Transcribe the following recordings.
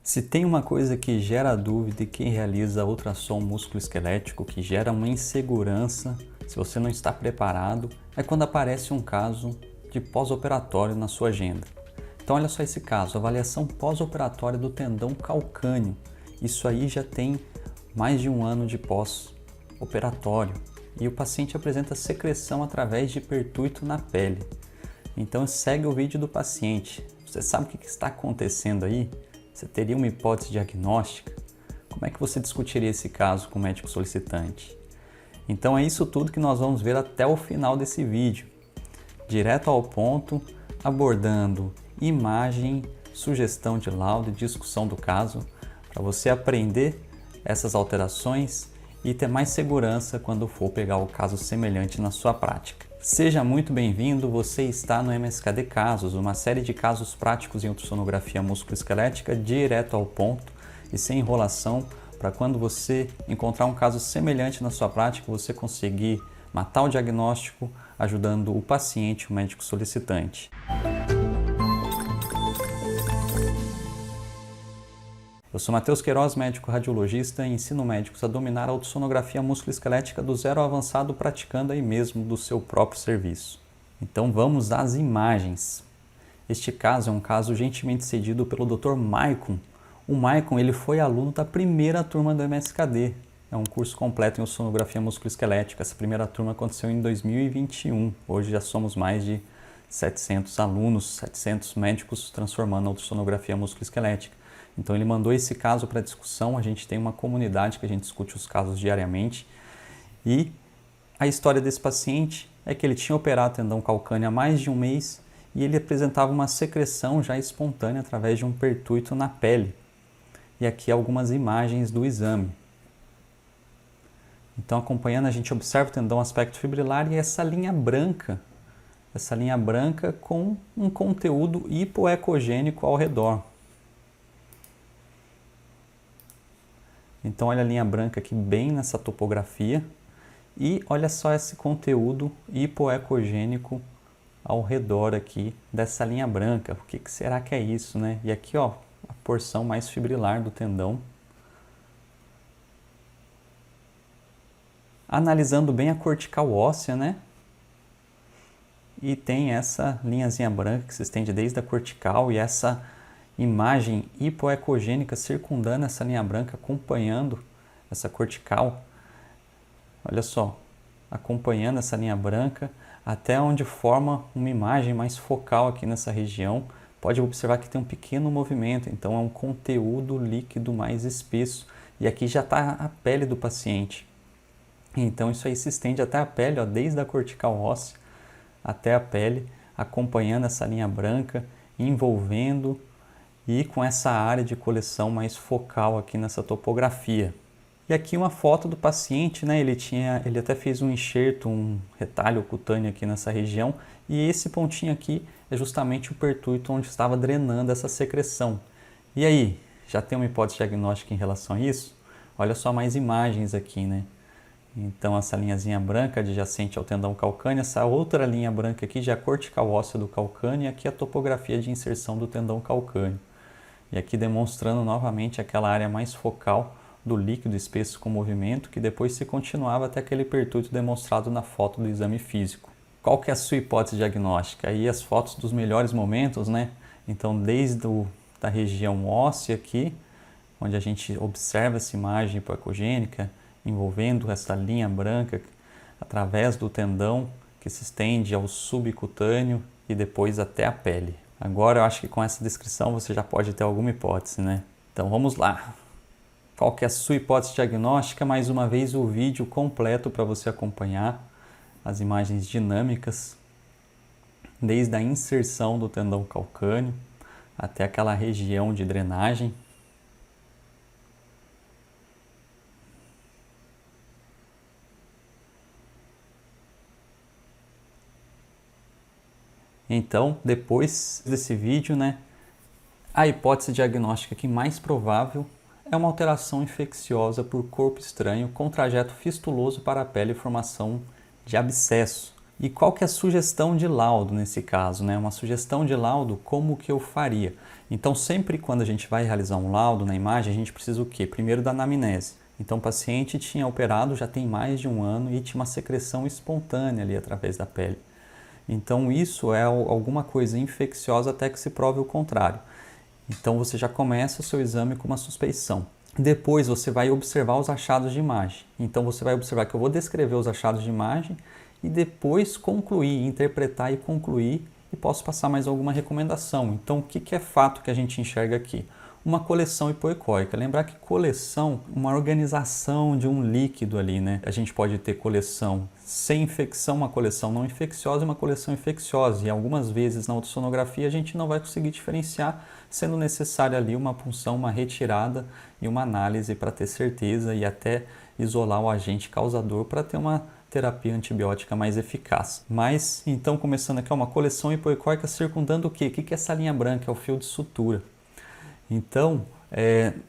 Se tem uma coisa que gera dúvida e quem realiza ultrassom músculo-esquelético, que gera uma insegurança, se você não está preparado, é quando aparece um caso de pós-operatório na sua agenda. Então olha só esse caso, avaliação pós-operatória do tendão calcâneo. Isso aí já tem mais de um ano de pós-operatório e o paciente apresenta secreção através de pertuito na pele. Então segue o vídeo do paciente. Você sabe o que está acontecendo aí? Você teria uma hipótese diagnóstica? Como é que você discutiria esse caso com o médico solicitante? Então é isso tudo que nós vamos ver até o final desse vídeo. Direto ao ponto, abordando imagem, sugestão de laudo e discussão do caso, para você aprender essas alterações e ter mais segurança quando for pegar o caso semelhante na sua prática. Seja muito bem-vindo, você está no MSKD Casos, uma série de casos práticos em ultrassonografia músculo-esquelética direto ao ponto e sem enrolação, para quando você encontrar um caso semelhante na sua prática, você conseguir matar o diagnóstico, ajudando o paciente, o médico solicitante. Eu sou Matheus Queiroz, médico radiologista, e ensino médicos a dominar a ultrassonografia músculo-esquelética do zero ao avançado, praticando aí mesmo do seu próprio serviço. Então vamos às imagens. Este caso é um caso gentilmente cedido pelo Dr. Maicon. O Maicon ele foi aluno da primeira turma do MSKD. É um curso completo em ultrassonografia músculo-esquelética. Essa primeira turma aconteceu em 2021. Hoje já somos mais de 700 alunos, 700 médicos transformando a ultrassonografia músculo-esquelética. Então ele mandou esse caso para discussão, a gente tem uma comunidade que a gente discute os casos diariamente e a história desse paciente é que ele tinha operado o tendão calcâneo há mais de um mês e ele apresentava uma secreção já espontânea através de um pertuito na pele. E aqui algumas imagens do exame. Então acompanhando a gente observa o tendão aspecto fibrilar e essa linha branca com um conteúdo hipoecogênico ao redor. Então olha a linha branca aqui bem nessa topografia e olha só esse conteúdo hipoecogênico ao redor aqui dessa linha branca. O que será que é isso, né? E aqui ó, a porção mais fibrilar do tendão. Analisando bem a cortical óssea, né? E tem essa linhazinha branca que se estende desde a cortical e essa imagem hipoecogênica circundando essa linha branca, acompanhando essa cortical. Olha só, acompanhando essa linha branca até onde forma uma imagem mais focal aqui nessa região. Pode observar que tem um pequeno movimento, então é um conteúdo líquido mais espesso. E aqui já está a pele do paciente. Então isso aí se estende até a pele, ó, desde a cortical óssea até a pele, acompanhando essa linha branca, envolvendo e com essa área de coleção mais focal aqui nessa topografia. E aqui uma foto do paciente, né? Ele até fez um enxerto, um retalho cutâneo aqui nessa região, e esse pontinho aqui é justamente o pertuito onde estava drenando essa secreção. E aí, já tem uma hipótese diagnóstica em relação a isso? Olha só mais imagens aqui, né? Então essa linhazinha branca adjacente ao tendão calcâneo, essa outra linha branca aqui já é a cortical óssea do calcâneo e aqui a topografia de inserção do tendão calcâneo. E aqui demonstrando novamente aquela área mais focal do líquido espesso com movimento, que depois se continuava até aquele pertuito demonstrado na foto do exame físico. Qual que é a sua hipótese diagnóstica? Aí as fotos dos melhores momentos, né? Então desde da região óssea aqui, onde a gente observa essa imagem hipoecogênica, envolvendo essa linha branca através do tendão que se estende ao subcutâneo e depois até a pele. Agora eu acho que com essa descrição você já pode ter alguma hipótese, né? Então vamos lá. Qual que é a sua hipótese diagnóstica? Mais uma vez o vídeo completo para você acompanhar as imagens dinâmicas, desde a inserção do tendão calcâneo até aquela região de drenagem. Então, depois desse vídeo, né, a hipótese diagnóstica que mais provável é uma alteração infecciosa por corpo estranho com trajeto fistuloso para a pele e formação de abscesso. E qual que é a sugestão de laudo nesse caso, né? Uma sugestão de laudo, como que eu faria? Então, sempre quando a gente vai realizar um laudo na imagem, a gente precisa o quê? Primeiro da anamnese. Então, o paciente tinha operado já tem mais de um ano e tinha uma secreção espontânea ali através da pele. Então, isso é alguma coisa infecciosa até que se prove o contrário. Então, você já começa o seu exame com uma suspeição. Depois, você vai observar os achados de imagem. Então, você vai observar que eu vou descrever os achados de imagem e depois concluir, interpretar e concluir, e posso passar mais alguma recomendação. Então, o que é fato que a gente enxerga aqui? Uma coleção hipoecóica. Lembrar que coleção, uma organização de um líquido ali, né? A gente pode ter coleção sem infecção, uma coleção não infecciosa e uma coleção infecciosa. E algumas vezes na ultrassonografia a gente não vai conseguir diferenciar, sendo necessária ali uma punção, uma retirada e uma análise para ter certeza e até isolar o agente causador para ter uma terapia antibiótica mais eficaz. Mas, então, começando aqui, uma coleção hipoecóica circundando o quê? O que é essa linha branca? É o fio de sutura. Então,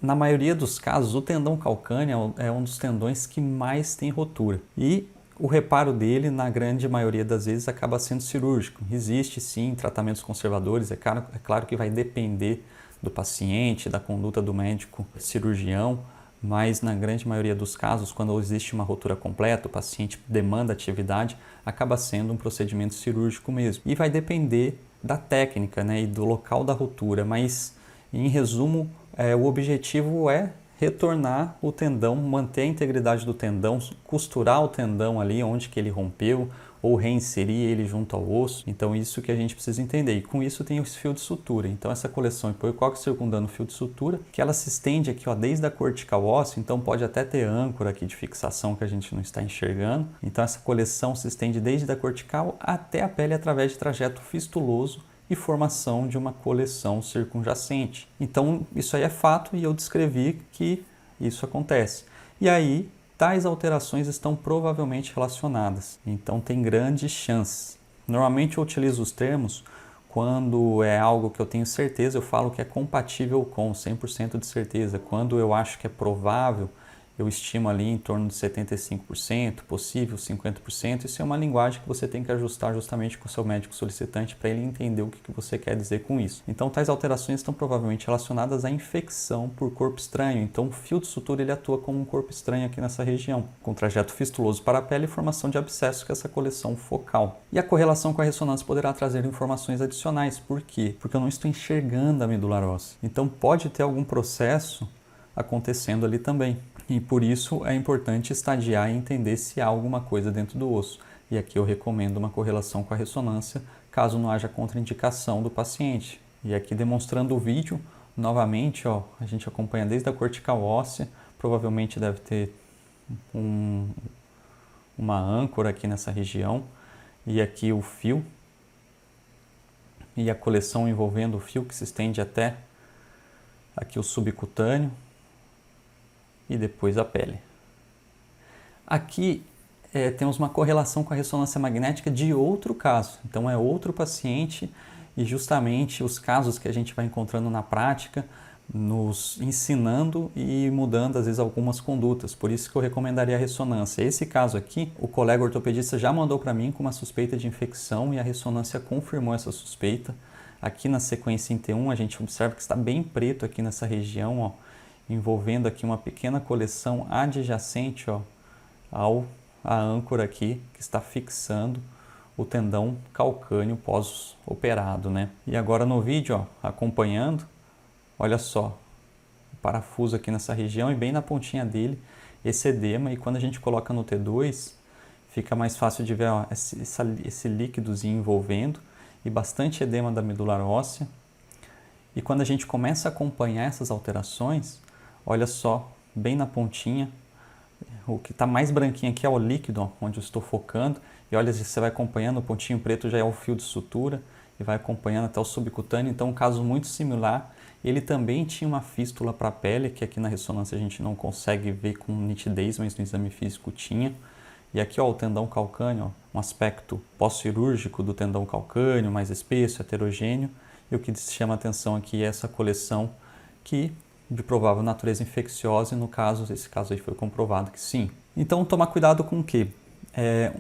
na maioria dos casos, o tendão calcâneo é um dos tendões que mais tem rotura. E o reparo dele, na grande maioria das vezes, acaba sendo cirúrgico. Existe, sim, tratamentos conservadores. É claro que vai depender do paciente, da conduta do médico cirurgião, mas na grande maioria dos casos, quando existe uma rotura completa, o paciente demanda atividade, acaba sendo um procedimento cirúrgico mesmo. E vai depender da técnica, né, e do local da rotura, mas em resumo, o objetivo é retornar o tendão, manter a integridade do tendão, costurar o tendão ali onde que ele rompeu ou reinserir ele junto ao osso. Então isso que a gente precisa entender. E com isso tem os fios de sutura. Então essa coleção hipoecóica circundando o fio de sutura, que ela se estende aqui, ó, desde a cortical óssea, então pode até ter âncora aqui de fixação que a gente não está enxergando. Então essa coleção se estende desde a cortical até a pele através de trajeto fistuloso e formação de uma coleção circunjacente. Então, isso aí é fato e eu descrevi que isso acontece. E aí, tais alterações estão provavelmente relacionadas. Então, tem grandes chances. Normalmente, eu utilizo os termos quando é algo que eu tenho certeza, eu falo que é compatível com 100% de certeza. Quando eu acho que é provável, eu estimo ali em torno de 75%, possível 50%. Isso é uma linguagem que você tem que ajustar justamente com o seu médico solicitante para ele entender o que você quer dizer com isso. Então, tais alterações estão provavelmente relacionadas à infecção por corpo estranho. Então, o fio de sutura ele atua como um corpo estranho aqui nessa região, com trajeto fistuloso para a pele e formação de abscesso, que é essa coleção focal. E a correlação com a ressonância poderá trazer informações adicionais. Por quê? Porque eu não estou enxergando a medular óssea. Então, pode ter algum processo acontecendo ali também. E por isso é importante estadiar e entender se há alguma coisa dentro do osso. E aqui eu recomendo uma correlação com a ressonância, caso não haja contraindicação do paciente. E aqui demonstrando o vídeo, novamente, ó, a gente acompanha desde a cortical óssea, provavelmente deve ter uma âncora aqui nessa região, e aqui o fio, e a coleção envolvendo o fio que se estende até aqui o subcutâneo, e depois a pele. Aqui temos uma correlação com a ressonância magnética de outro caso. Então é outro paciente e justamente os casos que a gente vai encontrando na prática nos ensinando e mudando às vezes algumas condutas. Por isso que eu recomendaria a ressonância. Esse caso aqui, o colega ortopedista já mandou para mim com uma suspeita de infecção e a ressonância confirmou essa suspeita. Aqui na sequência em T1 a gente observa que está bem preto aqui nessa região, ó, envolvendo aqui uma pequena coleção adjacente, ó, à âncora aqui que está fixando o tendão calcâneo pós-operado, né? E agora no vídeo, ó, acompanhando, olha só, o parafuso aqui nessa região e bem na pontinha dele esse edema, e quando a gente coloca no T2 fica mais fácil de ver, ó, esse líquidozinho envolvendo e bastante edema da medular óssea. E quando a gente começa a acompanhar essas alterações, olha só, bem na pontinha, o que está mais branquinho aqui é o líquido, ó, onde eu estou focando, e olha, você vai acompanhando, o pontinho preto já é o fio de sutura, e vai acompanhando até o subcutâneo, então um caso muito similar. Ele também tinha uma fístula para a pele, que aqui na ressonância a gente não consegue ver com nitidez, mas no exame físico tinha. E aqui, ó, o tendão calcâneo, ó, um aspecto pós-cirúrgico do tendão calcâneo, mais espesso, heterogêneo, e o que chama a atenção aqui é essa coleção que de provável natureza infecciosa, e no caso, esse caso aí foi comprovado que sim. Então, tomar cuidado com o quê?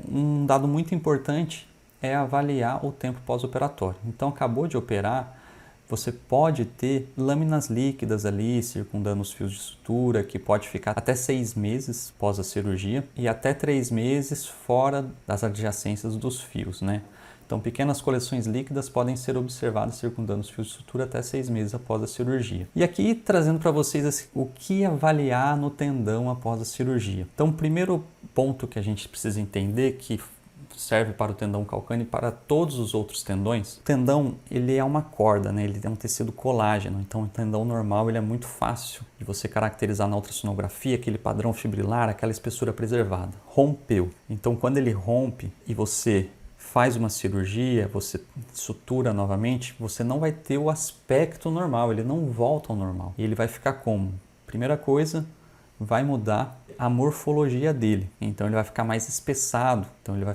Um dado muito importante é avaliar o tempo pós-operatório. Então, acabou de operar, você pode ter lâminas líquidas ali circundando os fios de sutura, que pode ficar até 6 meses após a cirurgia e até 3 meses fora das adjacências dos fios, né? Então, pequenas coleções líquidas podem ser observadas circundando os fios de sutura até 6 meses após a cirurgia. E aqui, trazendo para vocês o que avaliar no tendão após a cirurgia. Então, o primeiro ponto que a gente precisa entender, que serve para o tendão calcâneo e para todos os outros tendões. O tendão, ele é uma corda, né? Ele é um tecido colágeno, então o tendão normal ele é muito fácil de você caracterizar na ultrassonografia, aquele padrão fibrilar, aquela espessura preservada. Rompeu. Então, quando ele rompe e você faz uma cirurgia, você sutura novamente, você não vai ter o aspecto normal, ele não volta ao normal. E ele vai ficar como? Primeira coisa, vai mudar a morfologia dele. Então ele vai ficar mais espessado, então ele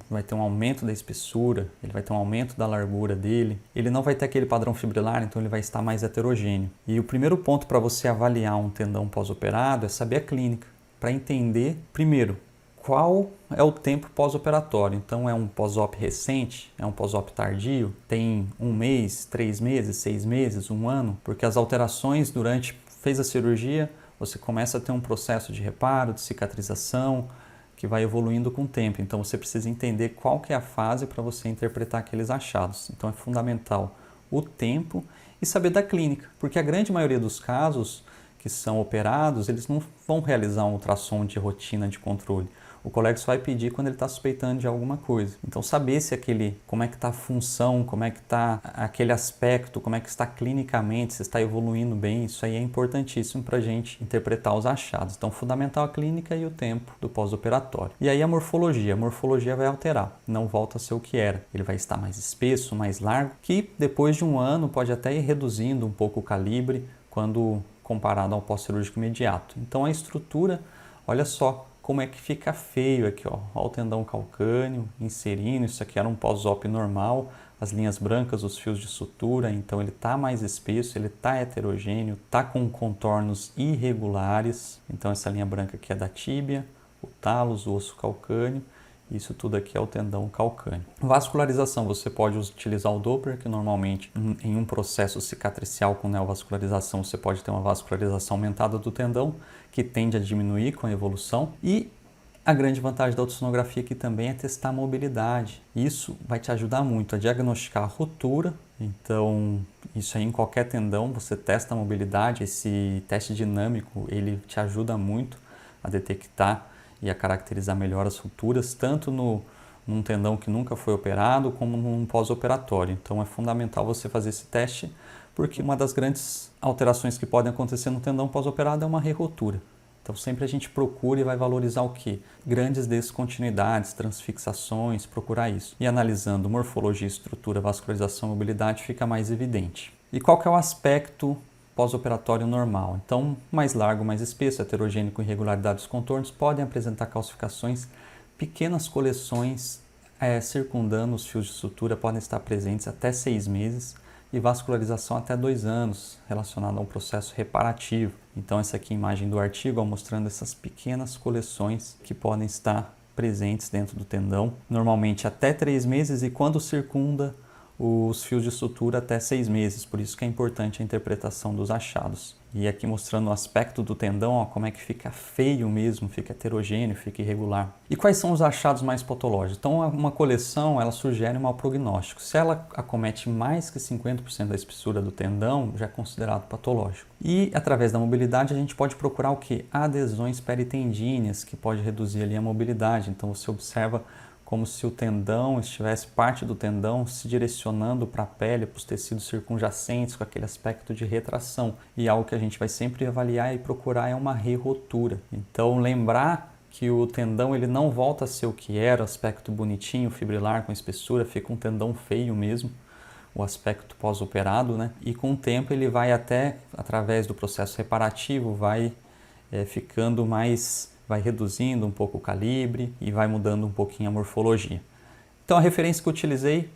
vai ter um aumento da espessura, ele vai ter um aumento da largura dele. Ele não vai ter aquele padrão fibrilar, então ele vai estar mais heterogêneo. E o primeiro ponto para você avaliar um tendão pós-operado é saber a clínica, para entender, primeiro, qual é o tempo pós-operatório. Então é um pós-op recente, é um pós-op tardio, tem 1 mês, 3 meses, 6 meses, 1 ano, porque as alterações fez a cirurgia, você começa a ter um processo de reparo, de cicatrização, que vai evoluindo com o tempo. Então você precisa entender qual que é a fase para você interpretar aqueles achados. Então é fundamental o tempo e saber da clínica, porque a grande maioria dos casos que são operados, eles não vão realizar um ultrassom de rotina de controle. O colega só vai pedir quando ele está suspeitando de alguma coisa. Então, saber se como é que está a função, como é que está aquele aspecto, como é que está clinicamente, se está evoluindo bem, isso aí é importantíssimo para a gente interpretar os achados. Então, fundamental a clínica e o tempo do pós-operatório. E aí a morfologia vai alterar, não volta a ser o que era. Ele vai estar mais espesso, mais largo, que depois de 1 ano pode até ir reduzindo um pouco o calibre quando comparado ao pós-cirúrgico imediato. Então, a estrutura, olha só, como é que fica feio aqui, ó. Olha o tendão calcâneo inserindo, isso aqui era um pós-op normal, as linhas brancas, os fios de sutura, então ele está mais espesso, ele está heterogêneo, está com contornos irregulares, então essa linha branca aqui é da tíbia, o talos, o osso calcâneo, isso tudo aqui é o tendão calcâneo. Vascularização, você pode utilizar o Doppler, que normalmente em um processo cicatricial com neovascularização você pode ter uma vascularização aumentada do tendão, que tende a diminuir com a evolução. E a grande vantagem da ultrassonografia aqui também é testar a mobilidade. Isso vai te ajudar muito a diagnosticar a ruptura. Então, isso aí em qualquer tendão, você testa a mobilidade. Esse teste dinâmico, ele te ajuda muito a detectar e a caracterizar melhor as rupturas, tanto num tendão que nunca foi operado, como num pós-operatório. Então é fundamental você fazer esse teste, porque uma das grandes alterações que podem acontecer no tendão pós-operado é uma re-rotura. Então sempre a gente procura e vai valorizar o quê? Grandes descontinuidades, transfixações, procurar isso. E analisando morfologia, estrutura, vascularização e mobilidade fica mais evidente. E qual que é o aspecto pós-operatório normal? Então, mais largo, mais espesso, heterogêneo com irregularidades dos contornos, podem apresentar calcificações, pequenas coleções circundando os fios de sutura podem estar presentes até 6 meses e vascularização até 2 anos, relacionada a um processo reparativo. Então, essa aqui é a imagem do artigo, mostrando essas pequenas coleções que podem estar presentes dentro do tendão, normalmente até 3 meses e quando circunda os fios de sutura até 6 meses, por isso que é importante a interpretação dos achados. E aqui mostrando o aspecto do tendão, ó, como é que fica feio mesmo, fica heterogêneo, fica irregular. E quais são os achados mais patológicos? Então, uma coleção, ela sugere um mau prognóstico. Se ela acomete mais que 50% da espessura do tendão, já é considerado patológico. E, através da mobilidade, a gente pode procurar o quê? Adesões peritendíneas, que pode reduzir ali a mobilidade. Então, você observa como se o tendão estivesse, parte do tendão, se direcionando para a pele, para os tecidos circunjacentes, com aquele aspecto de retração. E algo que a gente vai sempre avaliar e procurar é uma re-rotura. Então, lembrar que o tendão ele não volta a ser o que era, aspecto bonitinho, fibrilar, com espessura, fica um tendão feio mesmo, o aspecto pós-operado, né? E com o tempo ele vai até, através do processo reparativo, vai ficando mais... vai reduzindo um pouco o calibre e vai mudando um pouquinho a morfologia. Então a referência que eu utilizei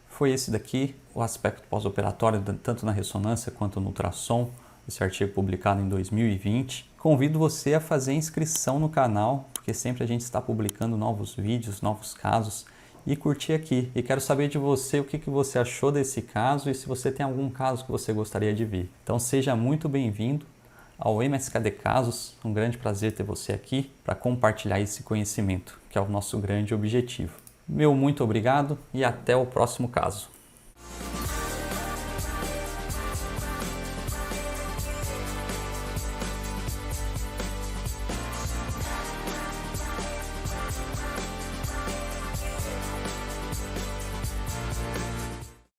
foi esse daqui, o aspecto pós-operatório, tanto na ressonância quanto no ultrassom, esse artigo publicado em 2020. Convido você a fazer inscrição no canal, porque sempre a gente está publicando novos vídeos, novos casos, e curtir aqui. E quero saber de você o que você achou desse caso e se você tem algum caso que você gostaria de ver. Então seja muito bem-vindo ao MSKD Casos, um grande prazer ter você aqui para compartilhar esse conhecimento, que é o nosso grande objetivo. Meu muito obrigado e até o próximo caso.